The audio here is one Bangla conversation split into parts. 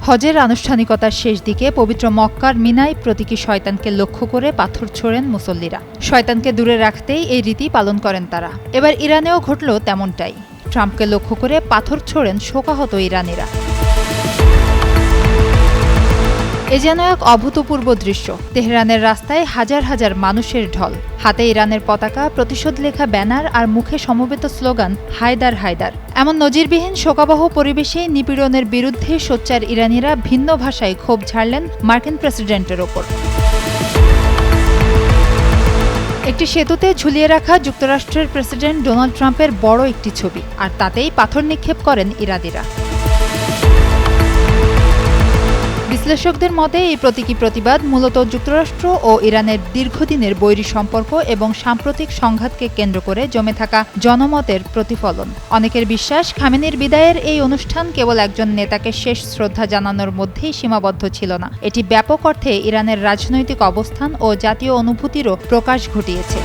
হজের আনুষ্ঠানিকতার শেষ দিকে পবিত্র মক্কার মিনায় প্রতীকী শয়তানকে লক্ষ্য করে পাথর ছোড়েন মুসল্লিরা। শয়তানকে দূরে রাখতেই এই রীতি পালন করেন তারা। এবার ইরানেও ঘটল তেমনটাই। ট্রাম্পকে লক্ষ্য করে পাথর ছোড়েন শোকাহত ইরানিরা। এ যেন এক অভূতপূর্ব দৃশ্য। তেহরানের রাস্তায় হাজার হাজার মানুষের ঢল, হাতে ইরানের পতাকা, প্রতিশোধ লেখা ব্যানার আর মুখে সমবেত স্লোগান হায়দার হায়দার। এমন নজিরবিহীন শোকাবহ পরিবেশে নিপীড়নের বিরুদ্ধে সোচ্চার ইরানিরা ভিন্ন ভাষায় ক্ষোভ ঝাড়লেন মার্কিন প্রেসিডেন্টের ওপর। একটি সেতুতে ঝুলিয়ে রাখা যুক্তরাষ্ট্রের প্রেসিডেন্ট ডোনাল্ড ট্রাম্পের বড় একটি ছবি, আর তাতেই পাথর নিক্ষেপ করেন ইরানিরা। বিশ্লেষকদের মতে এই প্রতীকী প্রতিবাদ মূলত যুক্তরাষ্ট্র ও ইরানের দীর্ঘদিনের বৈরী সম্পর্ক এবং সাম্প্রতিক সংঘাতকে কেন্দ্র করে জমে থাকা জনমতের প্রতিফলন। অনেকের বিশ্বাস, খামেনির বিদায়ের এই অনুষ্ঠান কেবল একজন নেতাকে শেষ শ্রদ্ধা জানানোর মধ্যেই সীমাবদ্ধ ছিল না, এটি ব্যাপক অর্থে ইরানের রাজনৈতিক অবস্থান ও জাতীয় অনুভূতিরও প্রকাশ ঘটিয়েছে।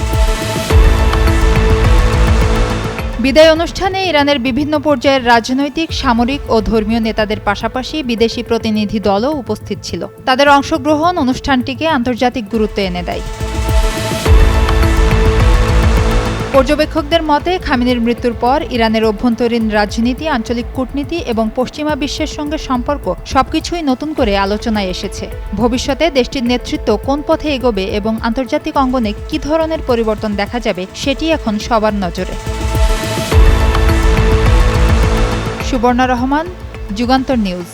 বিদায় অনুষ্ঠানে ইরানের বিভিন্ন পর্যায়ের রাজনৈতিক, সামরিক ও ধর্মীয় নেতাদের পাশাপাশি বিদেশি প্রতিনিধি দলও উপস্থিত ছিল। তাদের অংশগ্রহণ অনুষ্ঠানটিকে আন্তর্জাতিক গুরুত্ব এনে দেয়। পর্যবেক্ষকদের মতে, খামেনির মৃত্যুর পর ইরানের অভ্যন্তরীণ রাজনীতি, আঞ্চলিক কূটনীতি এবং পশ্চিমা বিশ্বের সঙ্গে সম্পর্ক সবকিছুই নতুন করে আলোচনায় এসেছে। ভবিষ্যতে দেশটির নেতৃত্ব কোন পথে এগোবে এবং আন্তর্জাতিক অঙ্গনে কী ধরনের পরিবর্তন দেখা যাবে সেটি এখন সবার নজরে। সুবর্ণা রহমান, যুগান্তর নিউজ।